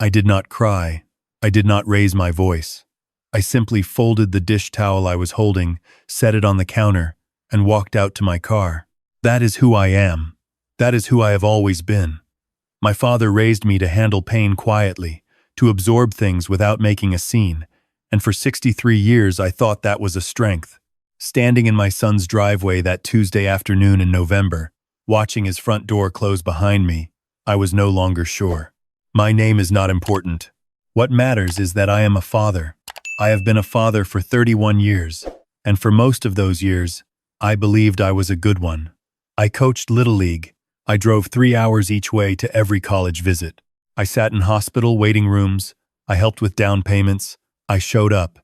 I did not cry. I did not raise my voice. I simply folded the dish towel I was holding, set it on the counter, and walked out to my car. That is who I am. That is who I have always been. My father raised me to handle pain quietly, to absorb things without making a scene, and for 63 years I thought that was a strength. Standing in my son's driveway that Tuesday afternoon in November, watching his front door close behind me, I was no longer sure. My name is not important. What matters is that I am a father. I have been a father for 31 years, and for most of those years, I believed I was a good one. I coached Little League. I drove 3 hours each way to every college visit. I sat in hospital waiting rooms. I helped with down payments. I showed up.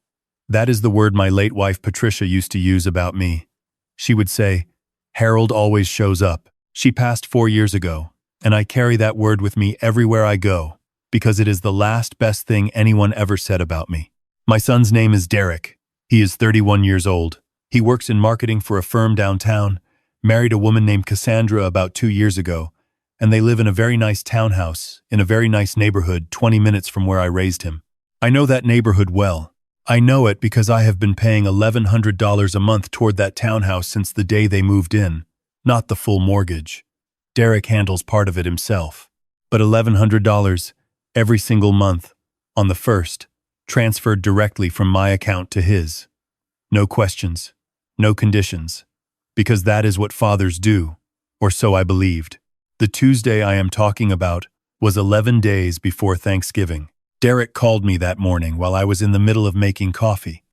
That is the word my late wife Patricia used to use about me. She would say, "Harold always shows up." She passed 4 years ago, and I carry that word with me everywhere I go, because it is the last best thing anyone ever said about me. My son's name is Derek. He is 31 years old. He works in marketing for a firm downtown, married a woman named Cassandra about 2 years ago, and they live in a very nice townhouse in a very nice neighborhood 20 minutes from where I raised him. I know that neighborhood well. I know it because I have been paying $1,100 a month toward that townhouse since the day they moved in, not the full mortgage. Derek handles part of it himself. But $1,100 every single month, on the first, transferred directly from my account to his. No questions, no conditions, because that is what fathers do, or so I believed. The Tuesday I am talking about was 11 days before Thanksgiving. Derek called me that morning while I was in the middle of making coffee.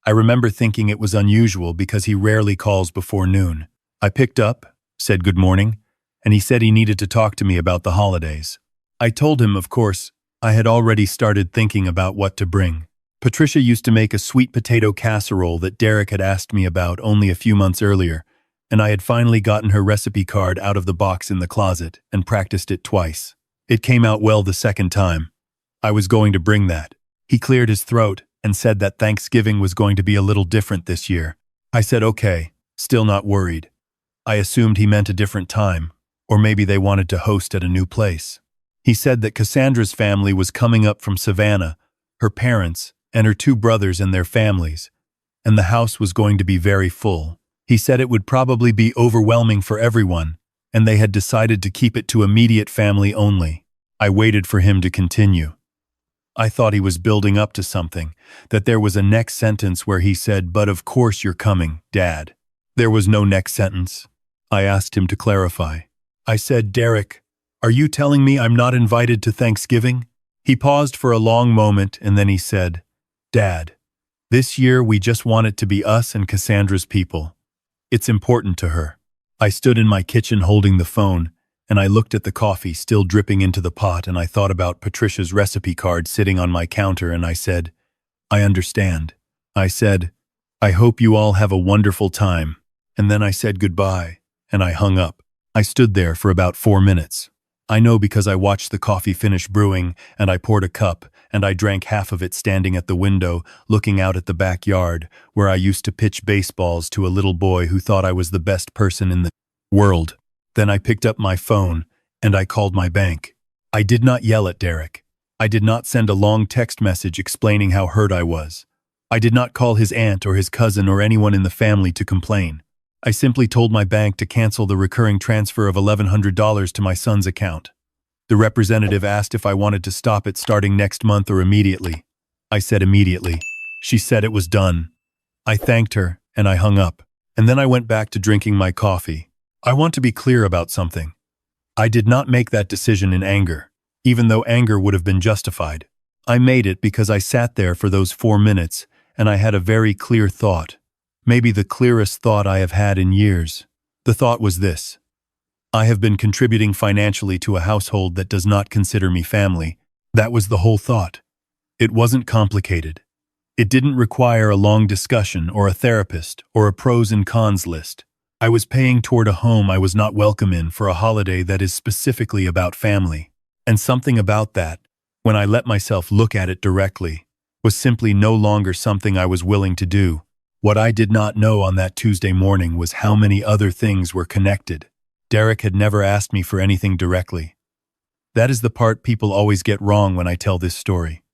I remember thinking it was unusual because he rarely calls before noon. I picked up, said good morning, and he said he needed to talk to me about the holidays. I told him, of course, I had already started thinking about what to bring. Patricia used to make a sweet potato casserole that Derek had asked me about only a few months earlier, and I had finally gotten her recipe card out of the box in the closet and practiced it twice. It came out well the second time. I was going to bring that. He cleared his throat and said that Thanksgiving was going to be a little different this year. I said okay, still not worried. I assumed he meant a different time, or maybe they wanted to host at a new place. He said that Cassandra's family was coming up from Savannah, her parents, and her 2 brothers and their families, and the house was going to be very full. He said it would probably be overwhelming for everyone, and they had decided to keep it to immediate family only. I waited for him to continue. I thought he was building up to something, that there was a next sentence where he said, "But of course you're coming, Dad." There was no next sentence. I asked him to clarify. I said, "Derek, are you telling me I'm not invited to Thanksgiving?" He paused for a long moment and then he said, "Dad, this year we just want it to be us and Cassandra's people. It's important to her." I stood in my kitchen holding the phone, and I looked at the coffee still dripping into the pot, and I thought about Patricia's recipe card sitting on my counter, and I said, "I understand." I said, "I hope you all have a wonderful time." And then I said goodbye, and I hung up. I stood there for about 4 minutes. I know because I watched the coffee finish brewing, and I poured a cup, and I drank half of it standing at the window, looking out at the backyard, where I used to pitch baseballs to a little boy who thought I was the best person in the world. Then I picked up my phone, and I called my bank. I did not yell at Derek. I did not send a long text message explaining how hurt I was. I did not call his aunt or his cousin or anyone in the family to complain. I simply told my bank to cancel the recurring transfer of $1,100 to my son's account. The representative asked if I wanted to stop it starting next month or immediately. I said immediately. She said it was done. I thanked her, and I hung up. And then I went back to drinking my coffee. I want to be clear about something. I did not make that decision in anger, even though anger would have been justified. I made it because I sat there for those 4 minutes, and I had a very clear thought. Maybe the clearest thought I have had in years. The thought was this: I have been contributing financially to a household that does not consider me family. That was the whole thought. It wasn't complicated. It didn't require a long discussion or a therapist or a pros and cons list. I was paying toward a home I was not welcome in for a holiday that is specifically about family. And something about that, when I let myself look at it directly, was simply no longer something I was willing to do. What I did not know on that Tuesday morning was how many other things were connected. Derek had never asked me for anything directly. That is the part people always get wrong when I tell this story.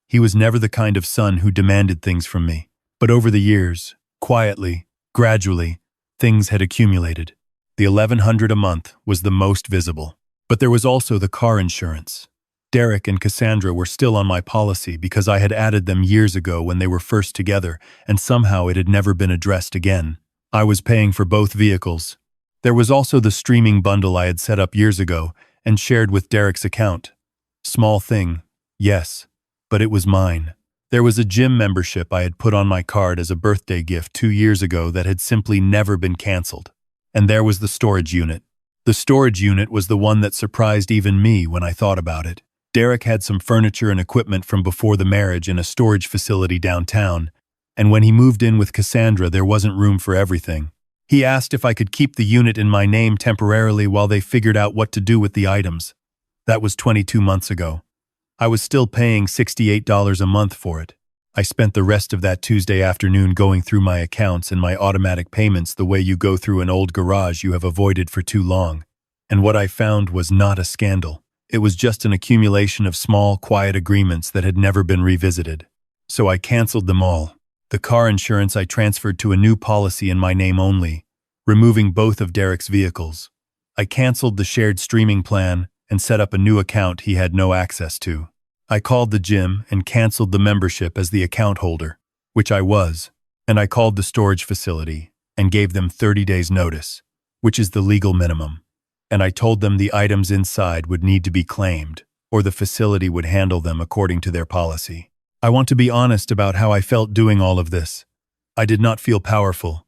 He was never the kind of son who demanded things from me. But over the years, quietly, gradually, things had accumulated. The $1,100 a month was the most visible. But there was also the car insurance. Derek and Cassandra were still on my policy because I had added them years ago when they were first together, and somehow it had never been addressed again. I was paying for both vehicles. There was also the streaming bundle I had set up years ago and shared with Derek's account. Small thing, yes, but it was mine. There was a gym membership I had put on my card as a birthday gift 2 years ago that had simply never been canceled. And there was the storage unit. The storage unit was the one that surprised even me when I thought about it. Derek had some furniture and equipment from before the marriage in a storage facility downtown, and when he moved in with Cassandra, there wasn't room for everything. He asked if I could keep the unit in my name temporarily while they figured out what to do with the items. That was 22 months ago. I was still paying $68 a month for it. I spent the rest of that Tuesday afternoon going through my accounts and my automatic payments the way you go through an old garage you have avoided for too long. And what I found was not a scandal. It was just an accumulation of small, quiet agreements that had never been revisited. So I canceled them all. The car insurance I transferred to a new policy in my name only, removing both of Derek's vehicles. I canceled the shared streaming plan and set up a new account he had no access to. I called the gym and canceled the membership as the account holder, which I was, and I called the storage facility and gave them 30 days notice, which is the legal minimum. And I told them the items inside would need to be claimed, or the facility would handle them according to their policy. I want to be honest about how I felt doing all of this. I did not feel powerful.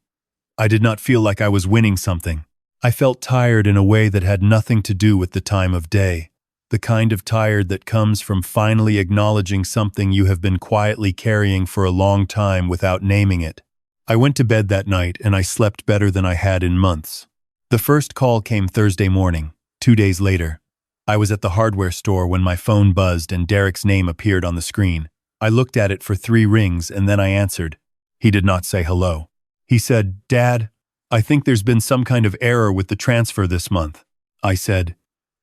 I did not feel like I was winning something. I felt tired in a way that had nothing to do with the time of day, the kind of tired that comes from finally acknowledging something you have been quietly carrying for a long time without naming it. I went to bed that night and I slept better than I had in months. The first call came Thursday morning, 2 days later. I was at the hardware store when my phone buzzed and Derek's name appeared on the screen. I looked at it for 3 rings and then I answered. He did not say hello. He said, "Dad, I think there's been some kind of error with the transfer this month." I said,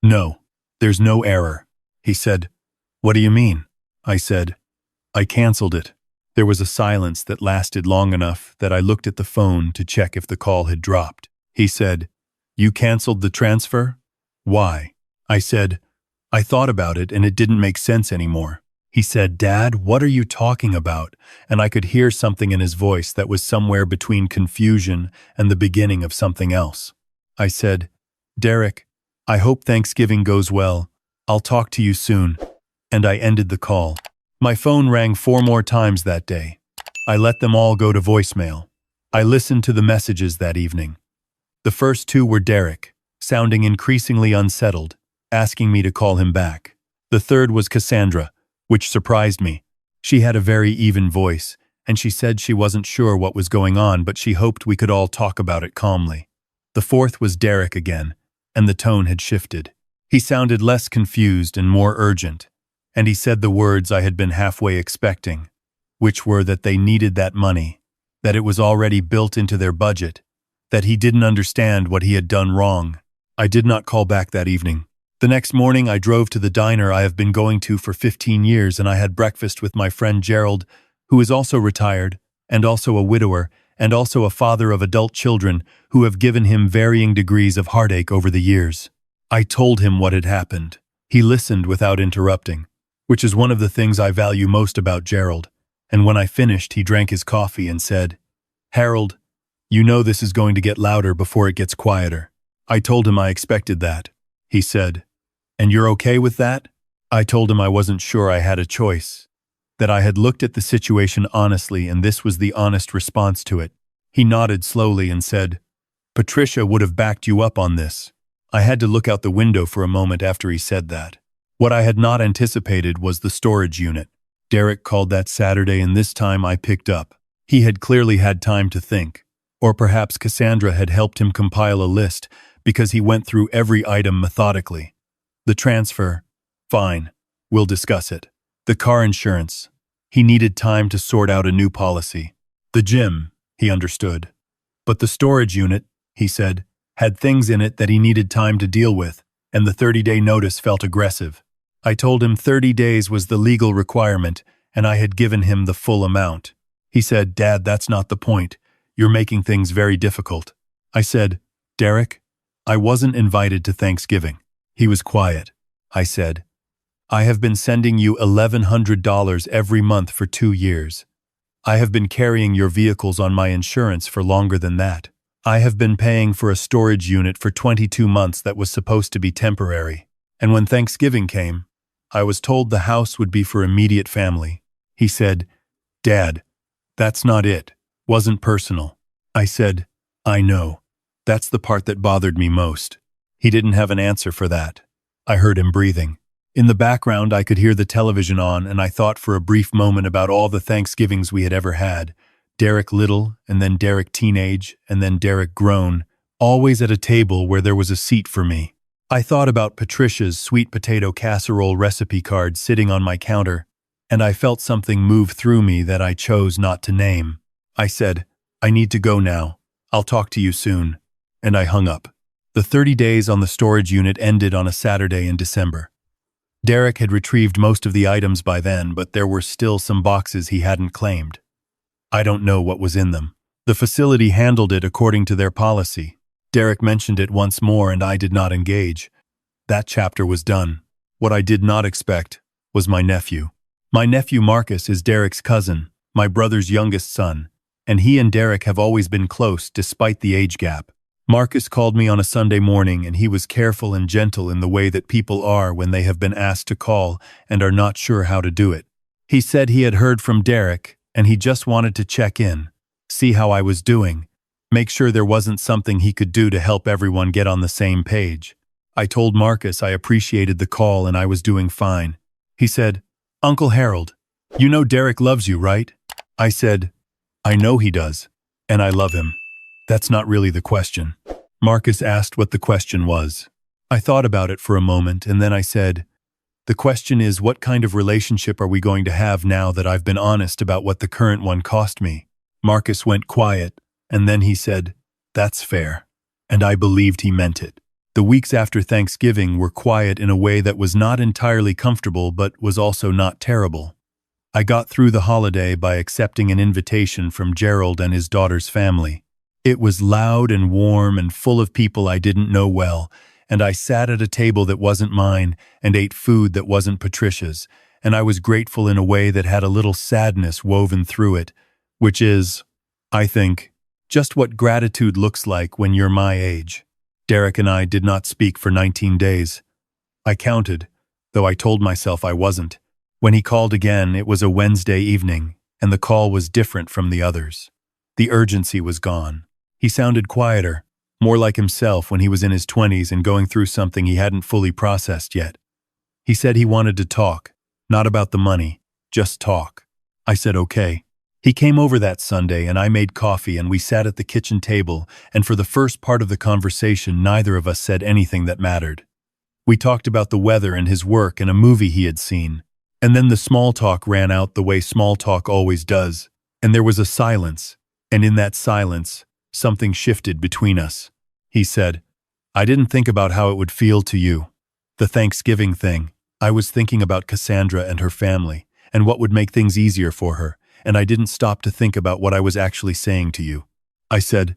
"No, there's no error." He said, "What do you mean?" I said, "I canceled it." There was a silence that lasted long enough that I looked at the phone to check if the call had dropped. He said, "You canceled the transfer? Why?" I said, "I thought about it and it didn't make sense anymore." He said, "Dad, what are you talking about?" And I could hear something in his voice that was somewhere between confusion and the beginning of something else. I said, "Derek, I hope Thanksgiving goes well. I'll talk to you soon." And I ended the call. My phone rang 4 more times that day. I let them all go to voicemail. I listened to the messages that evening. The first 2 were Derek, sounding increasingly unsettled, asking me to call him back. The third was Cassandra, which surprised me. She had a very even voice, and she said she wasn't sure what was going on, but she hoped we could all talk about it calmly. The fourth was Derek again, and the tone had shifted. He sounded less confused and more urgent, and he said the words I had been halfway expecting, which were that they needed that money, that it was already built into their budget, that he didn't understand what he had done wrong. I did not call back that evening. The next morning I drove to the diner I have been going to for 15 years and I had breakfast with my friend Gerald, who is also retired, and also a widower, and also a father of adult children who have given him varying degrees of heartache over the years. I told him what had happened. He listened without interrupting, which is one of the things I value most about Gerald, and when I finished he drank his coffee and said, "Harold, you know this is going to get louder before it gets quieter." I told him I expected that. He said, "And you're okay with that?" I told him I wasn't sure I had a choice, that I had looked at the situation honestly and this was the honest response to it. He nodded slowly and said, "Patricia would have backed you up on this." I had to look out the window for a moment after he said that. What I had not anticipated was the storage unit. Derek called that Saturday and this time I picked up. He had clearly had time to think. Or perhaps Cassandra had helped him compile a list because he went through every item methodically. The transfer, fine, we'll discuss it. The car insurance, he needed time to sort out a new policy. The gym, he understood. But the storage unit, he said, had things in it that he needed time to deal with. and the 30-day notice felt aggressive. I told him 30 days was the legal requirement, and I had given him the full amount. He said, "Dad, that's not the point. You're making things very difficult." I said, "Derek, I wasn't invited to Thanksgiving." He was quiet. I said, "I have been sending you $1,100 every month for 2 years. I have been carrying your vehicles on my insurance for longer than that. I have been paying for a storage unit for 22 months that was supposed to be temporary. And when Thanksgiving came, I was told the house would be for immediate family." He said, "Dad, that's not it. Wasn't personal." I said, "I know. That's the part that bothered me most." He didn't have an answer for that. I heard him breathing. In the background, I could hear the television on, and I thought for a brief moment about all the Thanksgivings we had ever had. Derek little, and then Derek teenage, and then Derek grown, always at a table where there was a seat for me. I thought about Patricia's sweet potato casserole recipe card sitting on my counter, and I felt something move through me that I chose not to name. I said, "I need to go now. I'll talk to you soon." And I hung up. The 30 days on the storage unit ended on a Saturday in December. Derek had retrieved most of the items by then, but there were still some boxes he hadn't claimed. I don't know what was in them. The facility handled it according to their policy. Derek mentioned it once more, and I did not engage. That chapter was done. What I did not expect was my nephew. My nephew Marcus is Derek's cousin, my brother's youngest son, and he and Derek have always been close despite the age gap. Marcus called me on a Sunday morning, and he was careful and gentle in the way that people are when they have been asked to call and are not sure how to do it. He said he had heard from Derek, and he just wanted to check in, see how I was doing, make sure there wasn't something he could do to help everyone get on the same page. I told Marcus I appreciated the call and I was doing fine. He said, "Uncle Harold, you know Derek loves you, right?" I said, "I know he does, and I love him. That's not really the question." Marcus asked what the question was. I thought about it for a moment, and then I said, "The question is, what kind of relationship are we going to have now that I've been honest about what the current one cost me?" Marcus went quiet, and then he said, "That's fair." And I believed he meant it. The weeks after Thanksgiving were quiet in a way that was not entirely comfortable but was also not terrible. I got through the holiday by accepting an invitation from Gerald and his daughter's family. It was loud and warm and full of people I didn't know well, and I sat at a table that wasn't mine and ate food that wasn't Patricia's, and I was grateful in a way that had a little sadness woven through it, which is, I think, just what gratitude looks like when you're my age. Derek and I did not speak for 19 days. I counted, though I told myself I wasn't. When he called again, it was a Wednesday evening, and the call was different from the others. The urgency was gone. He sounded quieter, more like himself when he was in his 20s and going through something he hadn't fully processed yet. He said he wanted to talk, not about the money, just talk. I said okay. He came over that Sunday and I made coffee and we sat at the kitchen table, and for the first part of the conversation neither of us said anything that mattered. We talked about the weather and his work and a movie he had seen, and then the small talk ran out the way small talk always does, and there was a silence, and in that silence, something shifted between us. He said, "I didn't think about how it would feel to you. The Thanksgiving thing. I was thinking about Cassandra and her family, and what would make things easier for her, and I didn't stop to think about what I was actually saying to you." I said,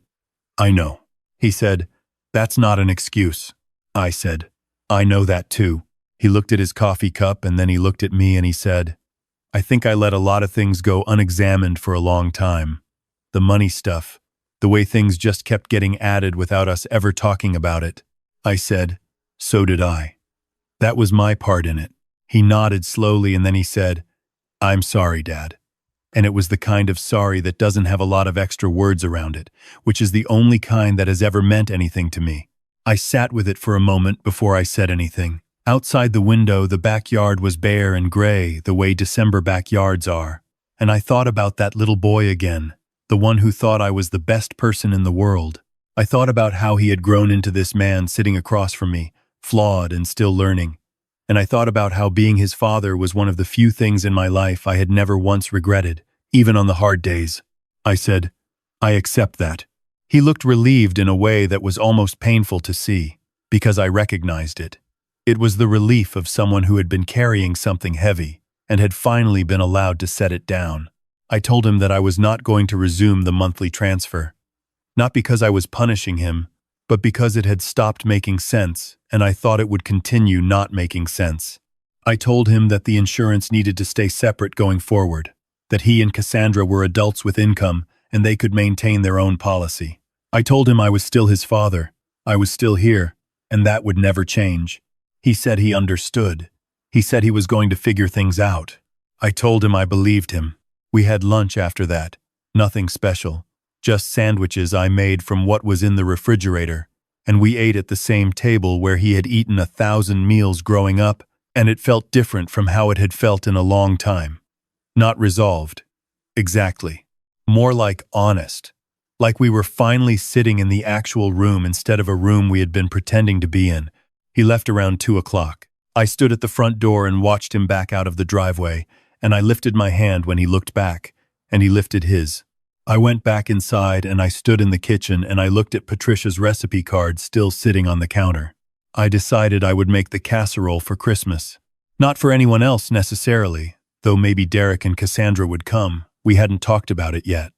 "I know." He said, "That's not an excuse." I said, "I know that too." He looked at his coffee cup and then he looked at me and he said, "I think I let a lot of things go unexamined for a long time. The money stuff, the way things just kept getting added without us ever talking about it." I said, "So did I. That was my part in it." He nodded slowly and then he said, "I'm sorry, Dad." And it was the kind of sorry that doesn't have a lot of extra words around it, which is the only kind that has ever meant anything to me. I sat with it for a moment before I said anything. Outside the window, the backyard was bare and gray, the way December backyards are. And I thought about that little boy again, the one who thought I was the best person in the world. I thought about how he had grown into this man sitting across from me, flawed and still learning. And I thought about how being his father was one of the few things in my life I had never once regretted, even on the hard days. I said, "I accept that." He looked relieved in a way that was almost painful to see, because I recognized it. It was the relief of someone who had been carrying something heavy and had finally been allowed to set it down. I told him that I was not going to resume the monthly transfer, not because I was punishing him, but because it had stopped making sense and I thought it would continue not making sense. I told him that the insurance needed to stay separate going forward, that he and Cassandra were adults with income and they could maintain their own policy. I told him I was still his father, I was still here, and that would never change. He said he understood. He said he was going to figure things out. I told him I believed him. We had lunch after that. Nothing special. Just sandwiches I made from what was in the refrigerator. And we ate at the same table where he had eaten 1,000 meals growing up, and it felt different from how it had felt in a long time. Not resolved. Exactly. More like honest. Like we were finally sitting in the actual room instead of a room we had been pretending to be in. He left around 2 o'clock. I stood at the front door and watched him back out of the driveway, and I lifted my hand when he looked back, and he lifted his. I went back inside and I stood in the kitchen and I looked at Patricia's recipe card still sitting on the counter. I decided I would make the casserole for Christmas. Not for anyone else necessarily, though maybe Derek and Cassandra would come. We hadn't talked about it yet.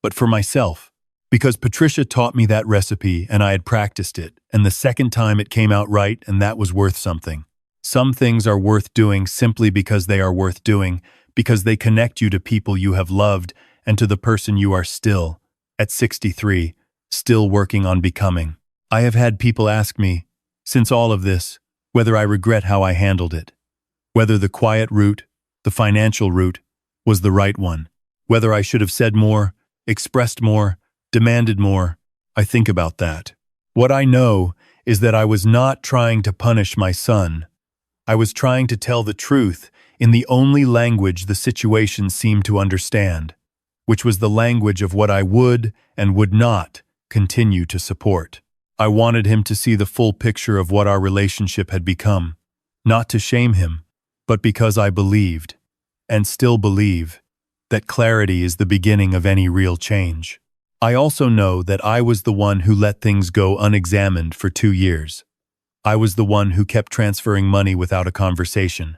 But for myself. Because Patricia taught me that recipe and I had practiced it, and the second time it came out right and that was worth something. Some things are worth doing simply because they are worth doing, because they connect you to people you have loved and to the person you are still, at 63, still working on becoming. I have had people ask me, since all of this, whether I regret how I handled it, whether the quiet route, the financial route, was the right one, whether I should have said more, expressed more, demanded more. I think about that. What I know is that I was not trying to punish my son. I was trying to tell the truth in the only language the situation seemed to understand, which was the language of what I would and would not continue to support. I wanted him to see the full picture of what our relationship had become, not to shame him, but because I believed, and still believe, that clarity is the beginning of any real change. I also know that I was the one who let things go unexamined for 2 years. I was the one who kept transferring money without a conversation,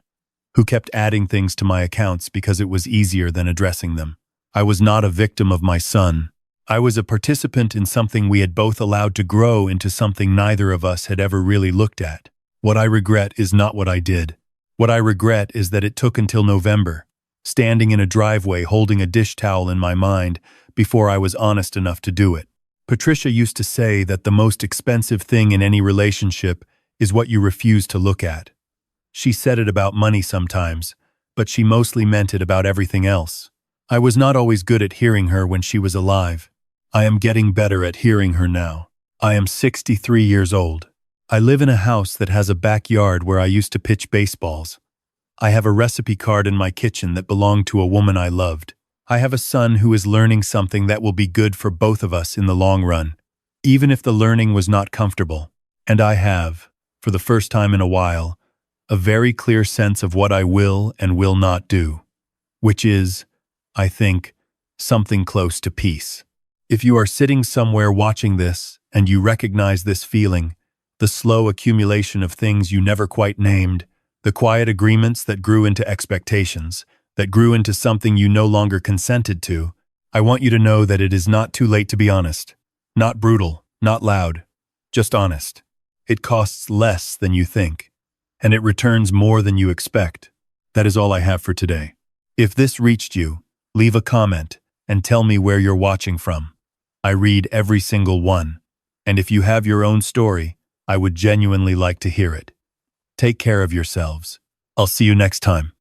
who kept adding things to my accounts because it was easier than addressing them. I was not a victim of my son. I was a participant in something we had both allowed to grow into something neither of us had ever really looked at. What I regret is not what I did. What I regret is that it took until November, standing in a driveway holding a dish towel in my mind, before I was honest enough to do it. Patricia used to say that the most expensive thing in any relationship is what you refuse to look at. She said it about money sometimes, but she mostly meant it about everything else. I was not always good at hearing her when she was alive. I am getting better at hearing her now. I am 63 years old. I live in a house that has a backyard where I used to pitch baseballs. I have a recipe card in my kitchen that belonged to a woman I loved. I have a son who is learning something that will be good for both of us in the long run, even if the learning was not comfortable. And I have, for the first time in a while, a very clear sense of what I will and will not do, which is, I think, something close to peace. If you are sitting somewhere watching this and you recognize this feeling, the slow accumulation of things you never quite named, the quiet agreements that grew into expectations, that grew into something you no longer consented to, I want you to know that it is not too late to be honest. Not brutal, not loud, just honest. It costs less than you think, and it returns more than you expect. That is all I have for today. If this reached you, leave a comment and tell me where you're watching from. I read every single one, and if you have your own story, I would genuinely like to hear it. Take care of yourselves. I'll see you next time.